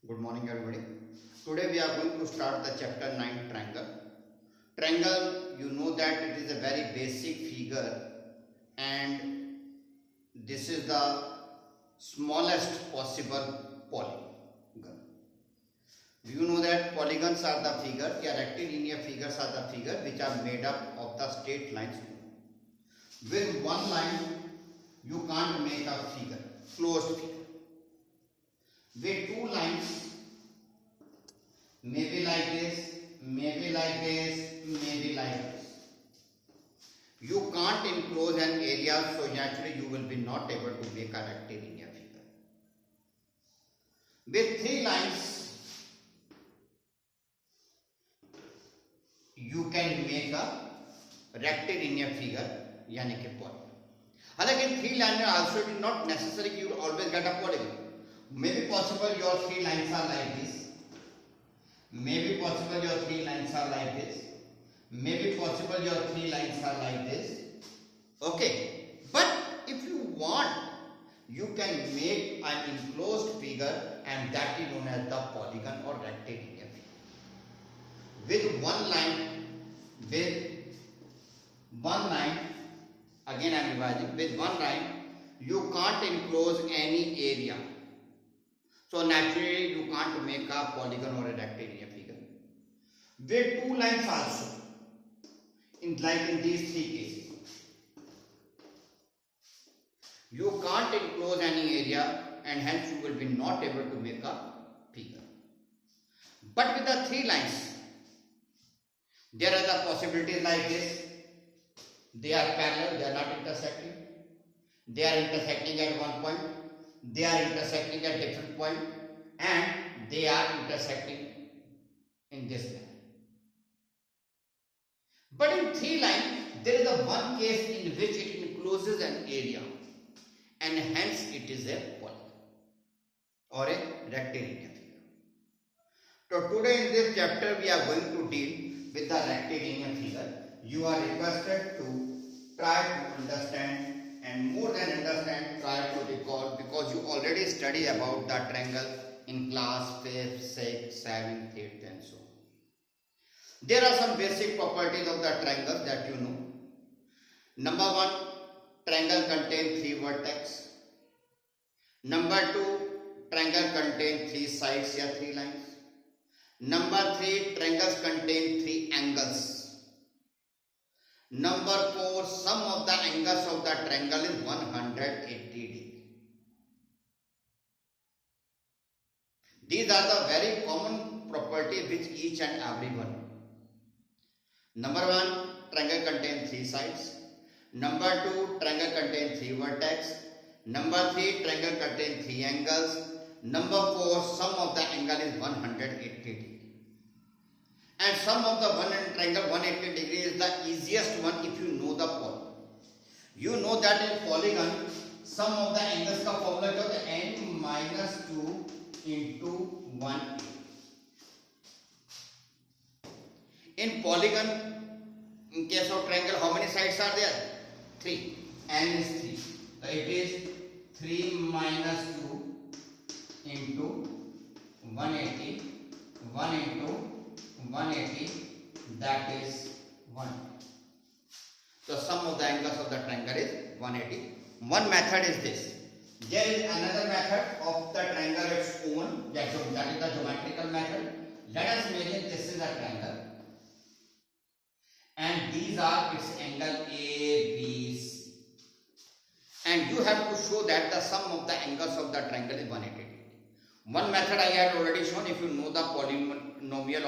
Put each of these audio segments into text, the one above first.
Good morning, everybody. Today we are going to start the chapter 9 triangle. Triangle, you know that it is a very basic figure and this is the smallest possible polygon. Do you know that polygons are the figure, rectilinear figures are the figure which are made up of the straight lines. With one line, you can't make a figure, closed figure. With two lines, maybe like this, maybe like this, maybe like this. You can't enclose an area, so naturally you will be not able to make a rectilinear figure. With three lines, you can make a rectilinear figure, यानी कि polygon. हालांकि three line also it is not necessary you will always get a polygon. Maybe possible your three lines are like this. Maybe possible your three lines are like this. Maybe possible your three lines are like this. Okay. But if you want, you can make an enclosed figure and that is known as the polygon or rectilinear figure. With one line, again I am revising, with one line, you can't enclose any area. So naturally you can't make a polygon or a rectilinear figure. With two lines also, like in these three cases, you can't enclose any area and hence you will be not able to make a figure. But with the three lines, there are the possibilities like this. They are parallel, they are not intersecting. They are intersecting at one point. They are intersecting at different point and they are intersecting in this manner. But in three line, there is a one case in which it encloses an area and hence it is a polygon or a rectilinear figure. So today in this chapter we are going to deal with the rectilinear figure. You are requested to try to understand and more than understand, try to recall because you already study about the triangle in class 5th, 6th, 7th, 8th and so on. There are some basic properties of the triangle that you know. Number 1, triangle contains 3 vertices. Number 2, triangle contains 3 sides or 3 lines. Number 3, triangles contain 3 angles. Number 4, sum of the angles of the triangle is 180 degree. These are the very common properties which each and every one. Number 1, triangle contains 3 sides. Number 2, triangle contains 3 vertices. Number 3, triangle contains 3 angles. Number 4, sum of the angle is 180 degree. And sum of the one triangle 180 degree is the easiest one if you know the polygon. You know that in polygon, sum of the angles का formula क्या होता है? n minus 2 into 1. In polygon, in case of triangle, how many sides are there? 3. n is 3. So it is 3 minus 2 into 180. 1 into 180, that is 1. So sum of the angles of the triangle is 180. One method is this. There is another method of the triangle its own, that is the geometrical method. Let us imagine this is a triangle and these are its angle A, B, C. And you have to show that the sum of the angles of the triangle is 180. One method I had already shown if you know the polynomial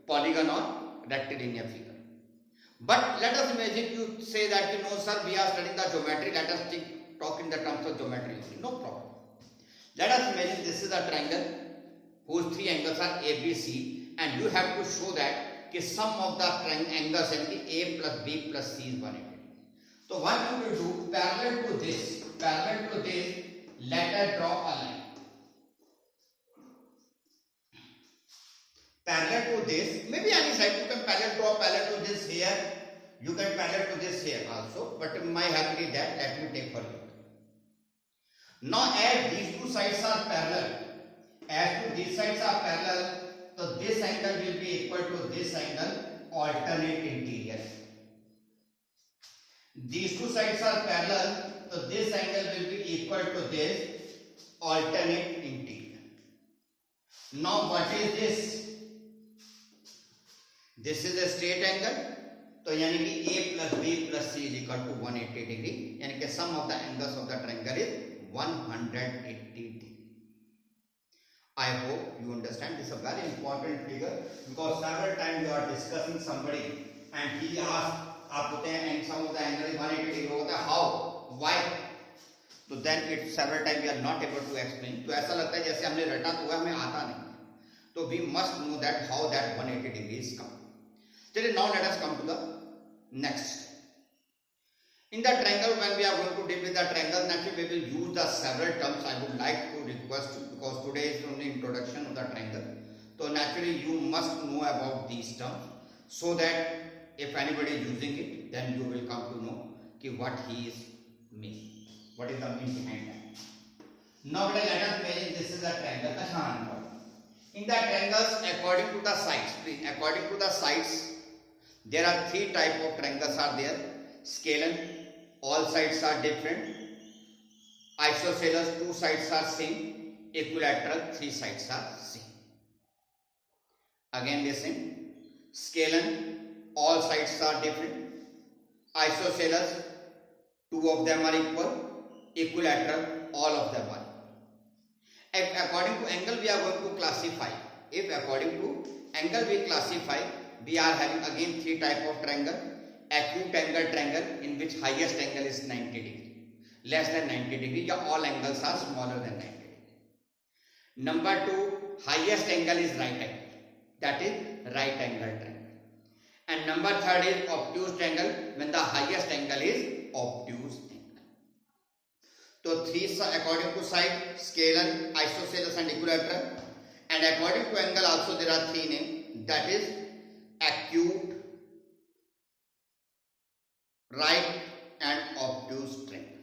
polygon or rectilinear figure. But let us imagine you say that you know sir we are studying the geometry, let us talk in the terms of geometry. No problem. Let us imagine this is a triangle whose 3 angles are A, B, C and you have to show that the sum of the angles and A plus B plus C is 180. So what you will do, parallel to this, let us draw a line. Parallel to this, maybe any side you can draw parallel to this here, you can parallel to this here also, but my help is that let me take for you. Now as these two sides are parallel as to these sides are parallel, so this angle will be equal to this angle, alternate interior. These two sides are parallel, so this angle will be equal to this, alternate interior. Now what is this? This is a straight angle, तो यानी कि a plus b plus c is equal to 180 degree, यानी कि sum of the angles of the triangle is 180 degree. I hope you understand. This is a very important figure because several times you are discussing somebody and he asks, आप होते हैं and sum of the angle is 180 degree, होता है how, why? तो then it several times we are not able to explain. तो ऐसा लगता है जैसे हमने रटा तो हमें आता नहीं. तो we must know that how that 180 degrees come. चलिए now let us come to the next. In the triangle, when we are going to deal with the triangle, naturally we will use the several terms. I would like to request you, because today is only introduction of the triangle. So naturally you must know about these terms, so that if anybody is using it, then you will come to know कि what he is meaning. What is the meaning behind that? Now let us imagine this is a triangle. In the triangles, according to the sides, there are three type of triangles are there. Scalene, all sides are different. Isosceles, two sides are same. Equilateral, three sides are same. Again listen. Scalene, all sides are different. Isosceles, two of them are equal. Equilateral, all of them are equal. If according to angle we are going to classify. If according to angle we classify, we are having again three type of triangle. Acute angle triangle, in which highest angle is 90 degree, less than 90 degree, या all angles are smaller than 90 degree. Number two, highest angle is right angle, that is right angle triangle. And number third is obtuse triangle, when the highest angle is obtuse angle. So three according to side, scalene, isosceles and equilateral. And according to angle also there are three names, that is acute, right and obtuse triangle.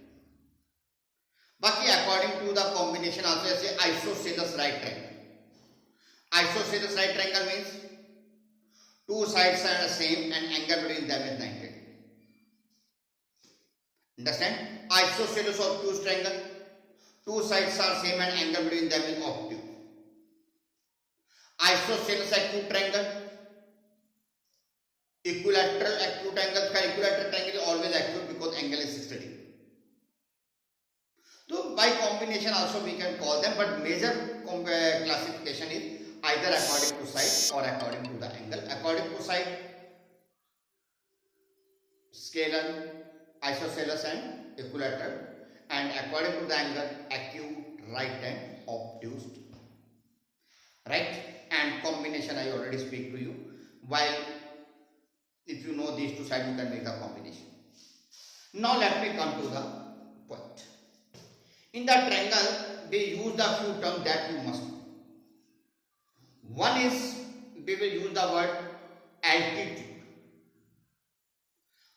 बाकी according to the combination also ऐसे isosceles right triangle. Isosceles right triangle means two sides are the same and angle between them is 90 degree. Understand? Isosceles obtuse triangle, two sides are same and angle between them is obtuse. Isosceles acute triangle, equilateral acute angle. Equilateral triangle is always acute because angle is 60 degree. So by combination also we can call them, but major classification is either according to side or according to the angle. According to side, scalene, isosceles and equilateral, and according to the angle, acute, right and obtuse. Right? And combination I already speak to you. While if you know these two sides, you can make the combination. Now let me come to the point. In the triangle, they use the few terms that you must know. One is, we will use the word altitude.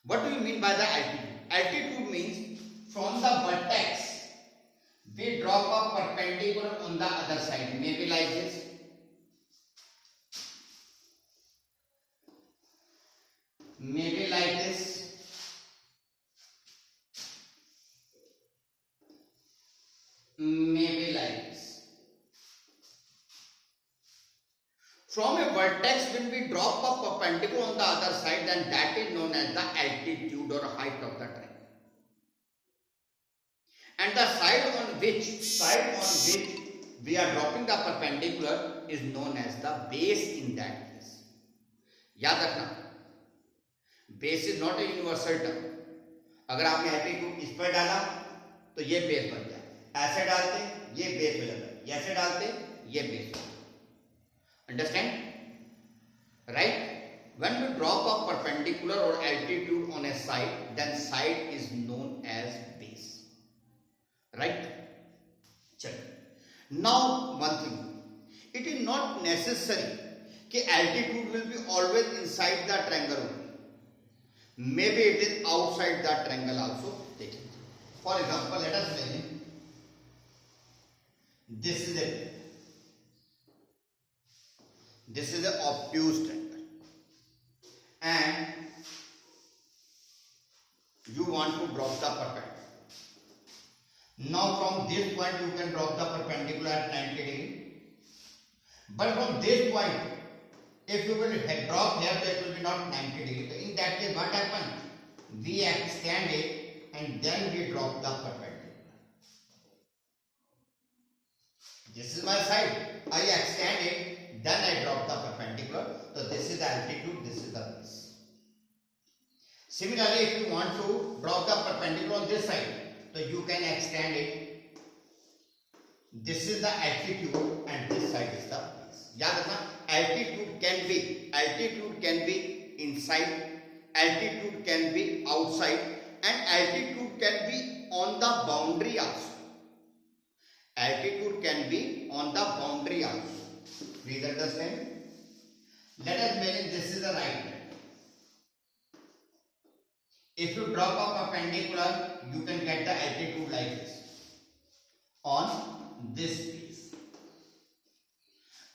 What do you mean by the altitude? Altitude means from the vertex, we drop a perpendicular on the other side. Maybe like this. Maybe like this. Maybe like this. From a vertex, when we drop a perpendicular on the other side, then that is known as the altitude or height of the triangle. And the side on which we are dropping the perpendicular is known as the base in that case. याद रखना, base is not a universal term. अगर आपने altitude इस पर डाला तो ये base बन जाए, ऐसे डालते ये बेस हो जाता है, ऐसे डालते ये base. Understand? Right? When we drop a perpendicular or altitude on a side, then side is known as base. Right? चलिए. Now one thing, it is not necessary कि altitude will be always inside the triangle only. Maybe it is outside the triangle also. For example, let us imagine this is it. This is the obtuse triangle, and you want to drop the perpendicular. Now from this point you can drop the perpendicular at 90 degree. But from this point, if you will drop here, so it will be not 90 degree. So in that case, what happens? We extend it and then we drop the perpendicular. This is my side. I extend it, then I drop the perpendicular. So this is the altitude, this is the base. Similarly, if you want to drop the perpendicular on this side, so you can extend it. This is the altitude and this side is the base. याद रखना, altitude can be inside, altitude can be outside, and altitude can be on the boundary also. Altitude can be on the boundary also. Please understand. Let us imagine this is the right hand. If you drop a perpendicular, you can get the altitude like this on this face.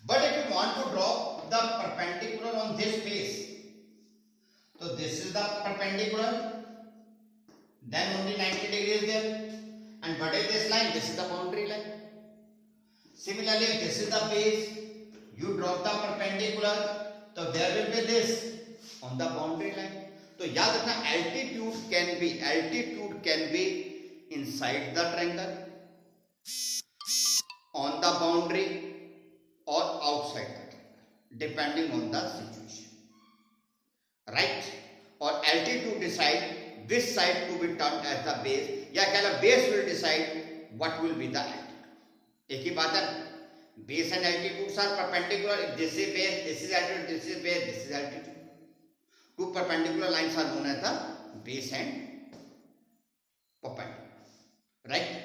But if you want to drop the perpendicular on this face, so this is the perpendicular, then only 90 degrees there. And what is this line? This is the boundary line. Similarly, if this is the base, you drop the perpendicular, so there will be this on the boundary line. So याद रखना, altitude can be inside the triangle, on the boundary, or outside the triangle, depending on the situation. Right? Or altitude decide which side to be turned as the base, या क्या base will decide what will be the altitude. एक ही बात है. Base and altitudes are perpendicular. If this is base, this is altitude, this is base, this is altitude. Two perpendicular lines are known as the base and perpendicular. Right?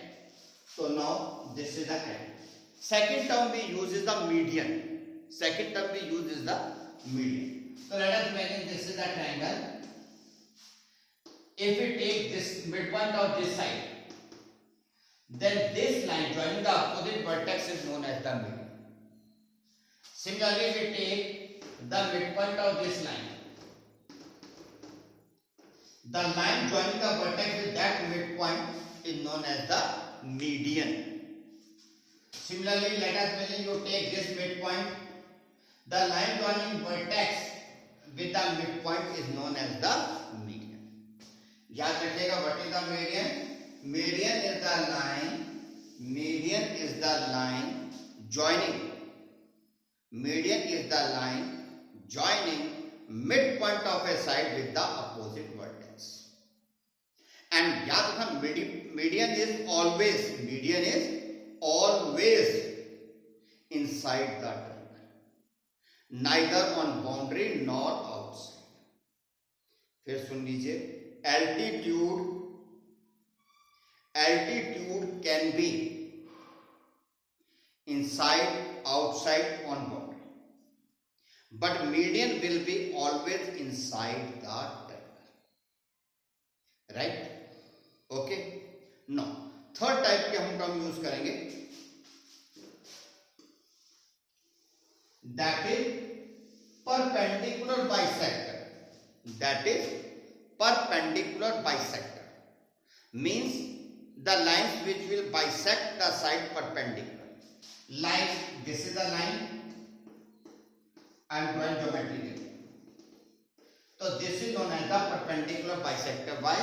So now this is the altitude. Second term we use is the median. So let us imagine this is the triangle. If we take this midpoint of this side, then this line joining the opposite vertex is known as the median. Similarly, we take the midpoint of this line. The line joining the vertex with that midpoint is known as the median. Similarly, let us imagine you take this midpoint. The line joining vertex with the midpoint is known as the median. याद रखिएगा, what is the median? Median is the line joining midpoint of a side with the opposite vertex. And याद रखना, median is always inside the triangle, neither on boundary nor outside. फिर सुन लीजिए, altitude can be inside, outside, on boundary, but median will be always inside the triangle. Right? Okay. Now third type के हम term use करेंगे, that is perpendicular bisector. Means the lines which will bisect the side perpendicular. Like this is the line I am drawing geometrically. So this is known as the perpendicular bisector. Why?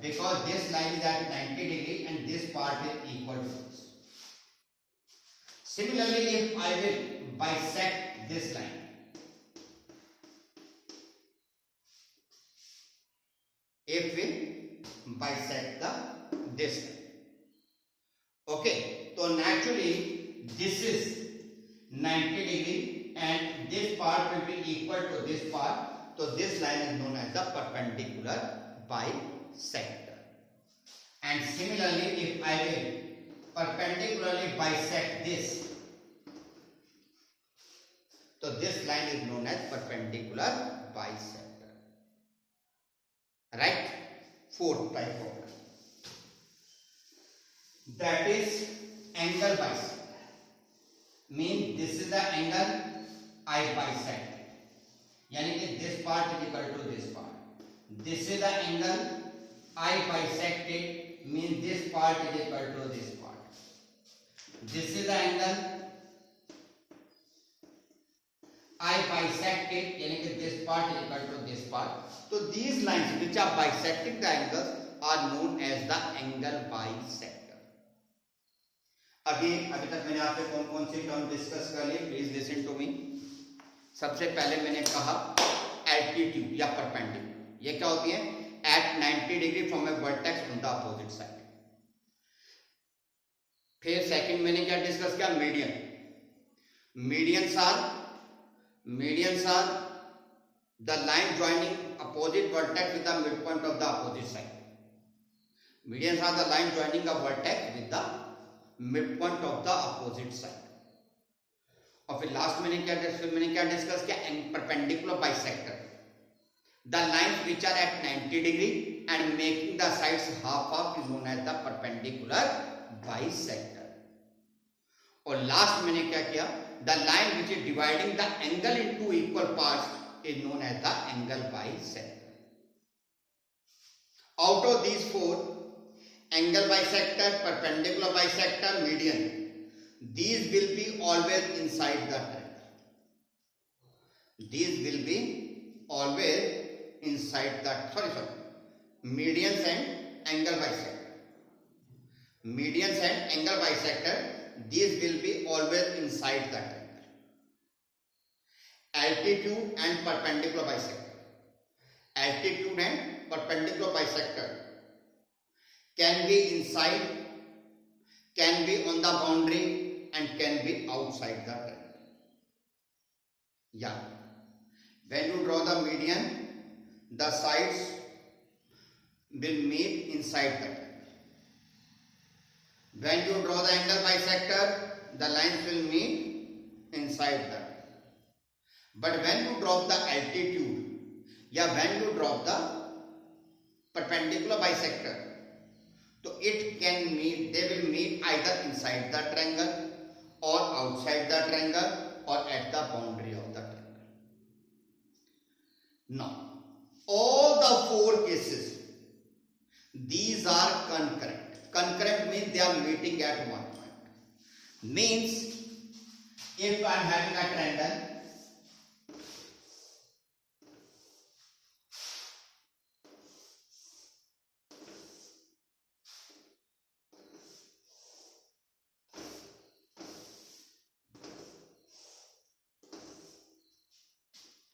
Because this line is at 90 degree and this part is equal to this. Similarly, if I will bisect this line, this line, okay, so naturally this is 90 degree and this part will be equal to this part. So this line is known as the perpendicular bisector. And similarly, if I will perpendicularly bisect this, so this line is known as perpendicular bisector. Right? Fourth type of line, that is angle bisector. Means this is the angle I bisect, यानी कि this part is equal to this part. This is the angle I bisected, means this part is equal to this part. This is the angle I bisected, यानी कि this part is equal to this part. So these lines which are bisecting the angles are known as the angle bisector. अभी तक मैंने आपसे कौन कौन सी term discuss कर ली, please listen to me. सबसे पहले मैंने कहा एल्टीट्यूड या परपेंडिकुलर, ये क्या होती है? At 90 degree from a vertex on the opposite side. फिर सेकंड मैंने क्या डिस्कस किया? Median. Medians are the line joining opposite vertex with the midpoint of the opposite side. Medians are the line joining a vertex with the midpoint of the opposite side. और फिर last मैंने क्या discuss किया? Perpendicular bisector, the lines which are at 90 degree and making the sides half of is known as the perpendicular bisector. और last मैंने क्या किया? The line which is dividing the angle into equal parts is known as the angle bisector. Out of these four, angle bisector, perpendicular bisector, median, these will be always inside the triangle. These will be always inside the medians and angle bisector. Medians and angle bisector, these will be always inside the triangle. Altitude and perpendicular bisector. Altitude and perpendicular bisector can be inside, can be on the boundary and can be outside the triangle. Yeah, when you draw the median, the sides will meet inside the triangle. When you draw the angle bisector, the lines will meet inside the triangle. But when you drop the altitude, when you drop the perpendicular bisector, so it can meet, they will meet either inside the triangle or outside the triangle or at the boundary of the triangle. Now, all the four cases, these are concurrent. Concurrent means they are meeting at one point. Means, if I am having a triangle,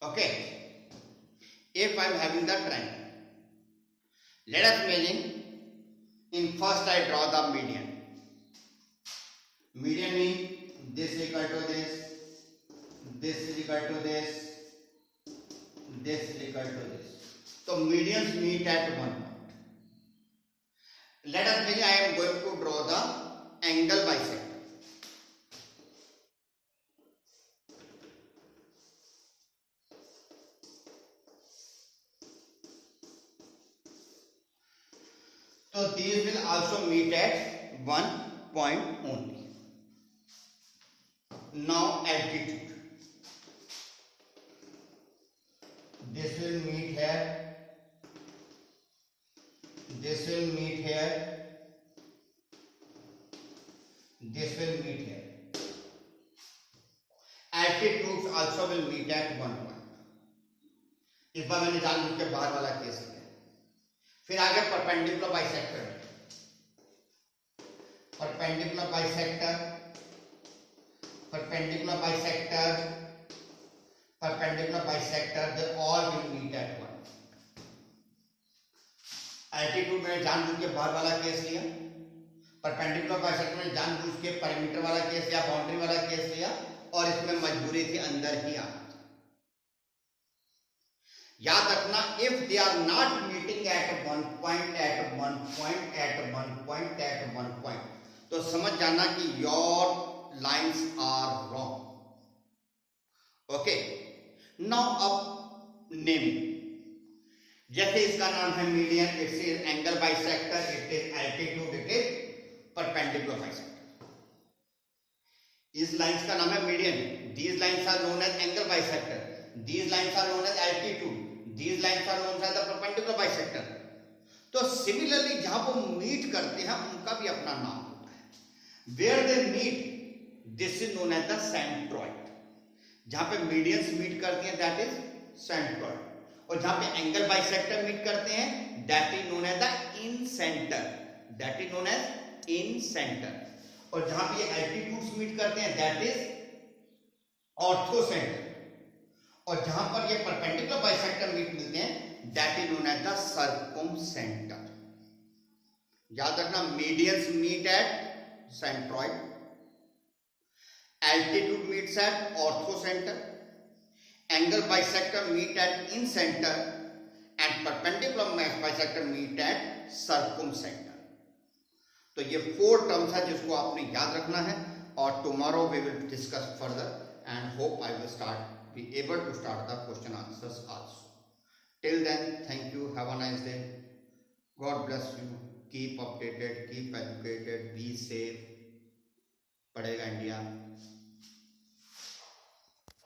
okay, if I am having the triangle, let us imagine in first I draw the median. Median means this is equal to this is equal to this is equal to this. So medians meet at one point. Let us imagine I am going to draw the angle bisector. So these will also meet at one point only. Now altitude. This will meet here. This will meet here. This will meet here. Altitudes also will meet at one point. इस बार मैंने जानबूझ के बाहर वाला case किया. फिर आगे perpendicular bisector. Perpendicular bisector, they all will meet at one. Altitude में जानबूझ के बाहर वाला केस लिया, परपेंडिकुलर बाइसेक्टर में जानबूझ के परिमीटर वाला केस या बाउंड्री वाला केस लिया, और इसमें मजबूरी थी अंदर ही आना. याद रखना, if they are not meeting at one point, तो समझ जाना कि your lines are wrong. Okay, now अब naming. जैसे इसका नाम है median, it is angle bisector, it is altitude, it is perpendicular bisector. इस लाइंस का नाम है median. these lines are known as angle bisector, these lines are known as altitude, these lines are known as the perpendicular bisector. तो similarly जहां वो meet करते हैं उनका भी अपना नाम होता है. Where they meet this is known as the centroid. जहां पे मीडियंस मीट करती हैं दैट इज सेंट्रॉइड, और जहां पे एंगल बाइसेक्टर मीट करते हैं that is known as the incentre, that is known as incentre. और जहां पे ये एल्टीट्यूड्स मीट करते हैं दैट इज ऑर्थो सेंटर, और जहां पर ये परपेंडिकुलर बाइसेक्टर मीट मिलते हैं that is known as the circumcentre. याद रखना, medians meet at centroid, altitude meets at orthocentre, angle bisector meet at incentre, and perpendicular bisector meet at circumcentre. तो ये 4 terms है जिसको आपने याद रखना है, और tomorrow we will discuss further and hope I will be able to start the question answers also. Till then, thank you, have a nice day, God bless you, keep updated, keep educated, be safe. पढ़ेगा India.